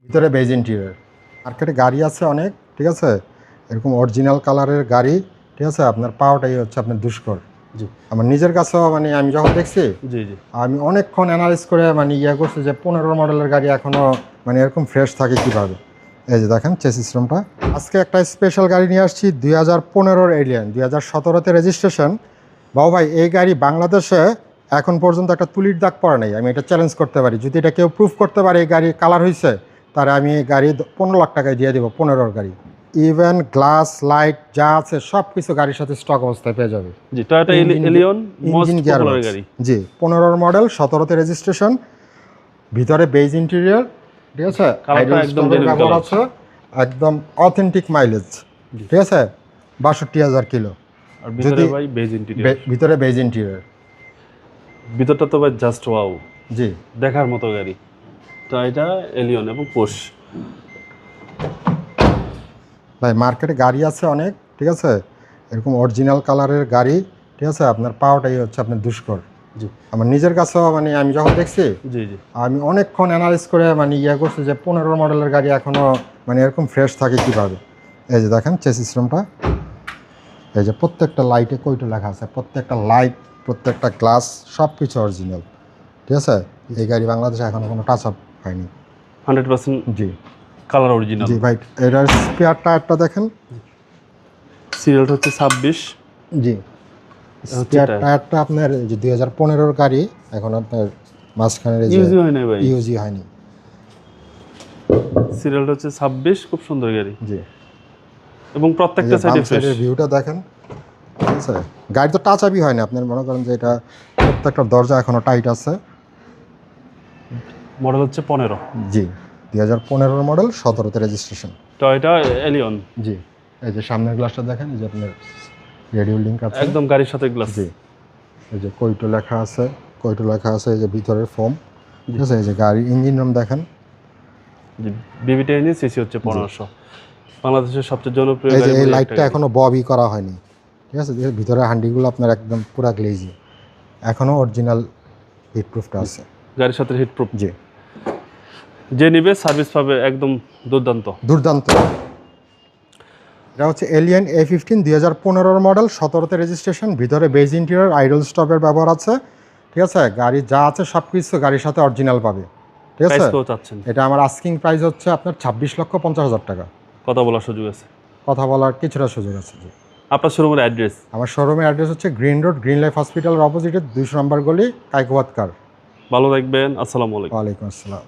ভিতরে beige interior. মার্কেটে গাড়ি আছে অনেক, ঠিক আছে, এরকম অরিজিনাল কালারের গাড়ি, ঠিক আছে, আপনার পাওয়াটাই হচ্ছে আপনার দুষ্কর। জি আমার নিজের কাছেও মানে আমি যখন দেখছি জি জি আমি অনেকক্ষণ অ্যানালাইজ করে মানে করছি যে 15 মডেলের গাড়ি এখনও মানে এরকম ফ্রেশ থাকে কীভাবে। এই যে দেখেন চেসিস রুমটা। আজকে একটা স্পেশাল গাড়ি নিয়ে আসছি 2015 এলিয়ান, 2017-তে রেজিস্ট্রেশন। বাবু ভাই, এই গাড়ি বাংলাদেশে এখন পর্যন্ত একটা তুলির দাগ পড়ে নাই। আমি এটা চ্যালেঞ্জ করতে পারি, যদি এটা কেউ প্রুফ করতে পারে এই গাড়ি কালার হয়েছে, তাহলে আমি এই গাড়ি 15 লাখ টাকায় দিয়ে দেবো। 15 গাড়ি ইভেন গ্লাস লাইট যা আছে সব কিছু গাড়ির সাথে স্টক অবস্থায় পেয়ে যাবে। জি টয়োটা এলিয়ন মোস্ট পপুলার গাড়ি। জি 15 মডেল, 17-তে রেজিস্ট্রেশন, ভিতরে বেজ ইন্টেরিয়র, ঠিক আছে, কালারটা একদম জেনুইন কালার আছে, একদম অথেন্টিক মাইলেজ, ঠিক আছে, 62,000 কিলো। আর ভিতরে ভাই বেজ ইন্টেরিয়র, ভিতরে বেজ ইন্টেরিয়র, ভিতরটা তো ভাই জাস্ট ওয়াও, জি দেখার মতো গাড়ি। টয়োটা এলিয়ন এবং পোর্শ। ভাই মার্কেটে গাড়ি আছে অনেক, ঠিক আছে, এরকম অরিজিনাল কালারের গাড়ি, ঠিক আছে, আপনার পাওয়াটাই হচ্ছে আপনার দুষ্কর। জি আমার নিজের কাছেও মানে আমি যখন দেখছি জি জি আমি অনেকক্ষণ অ্যানালাইজ করে মানে করছি যে 15 মডেলের গাড়ি এখনও মানে এরকম ফ্রেশ থাকে কীভাবে। এই যে দেখেন চেসিস রুমটা, এই যে প্রত্যেকটা লাইটে কইটো লেখা আছে, প্রত্যেকটা লাইট, প্রত্যেকটা গ্লাস সব কিছু অরিজিনাল, ঠিক আছে। এই গাড়ি বাংলাদেশে এখনও কোনো টাচ আপ হয়নি। 100% জি কালার অরিজিনাল। জি ভাই, এটার স্পেয়ার টায়ারটা দেখেন, সিরিয়ালটা হচ্ছে 26। জি স্পেয়ার টায়ারটা আপনার যে 2015 গাড়ি, এখন আপনার মাঝখানের ইউজি হয় না ভাই, ইউজি হয়নি। সিরিয়ালটা হচ্ছে 26, খুব সুন্দর গাড়ি। জি এবং প্রত্যেকটা সাইডে ফ্রেশ। ভিউটা দেখেন, ঠিক আছে, গাড়ি তো টাচ আপই হয়নি। আপনার মনে করেন যে এটা প্রত্যেকটা দরজা এখনো টাইট আছে। মডেল হচ্ছে 15। জি 2015 মডেল, 17-তে রেজিস্ট্রেশন, টয়োটা এলিয়ন। জি এই যে সামনের গ্লাসটা দেখেন, এই যে আপনার রেডিও লিঙ্ক আছে একদম গাড়ির সাথে গ্লাস। জি এই যে কইটো লেখা আছে, কইটো লেখা আছে, এই যে ভিতরের ফোম, ঠিক আছে, এই যে গাড়ির ইঞ্জিন রুম দেখেন, জি বিবিটা ইঞ্জিন, সিসি হচ্ছে 1500। বাংলাদেশের সবচেয়ে জনপ্রিয় এই যে গাড়ি। এই লাইটটা এখনো ববই করা হয়নি, ঠিক আছে, ভিতরে হান্ডিগুলো আপনার একদম পুরা গ্লেজি, এখনো অরিজিনাল হিটপ্রুফটা আছে গাড়ির সাথে হিটপ্রুফ। জি যে নিবে সার্ভিস পাবে একদম দুর্দান্ত। এটা হচ্ছে এলিয়ান A15 2015 মডেল, 17-তে রেজিস্ট্রেশন, ভিতরে বেজ ইন্টেরিয়র, আইডল স্টপের ব্যবহার আছে, ঠিক আছে, গাড়ি যা আছে সব কিছু গাড়ির সাথে অরিজিনাল পাবে, ঠিক আছে। প্রাইস কত চাচ্ছেন? এটা আমার আস্কিং প্রাইস হচ্ছে আপনার 26,50,000 টাকা। কথা বলার সুযোগ আছে? কথা বলার কিছুটা সুযোগ আছে। জি আপনার শোরুমের অ্যাড্রেস? আমার শোরুমের অ্যাড্রেস হচ্ছে গ্রিন রোড, গ্রিন লাইফ হসপিটালের অপোজিটে 200 নম্বর গলি, কাইকুয়াতকার। ভালো থাকবেন, আসসালামু আলাইকুম। ওয়ালাইকুম আসসালাম।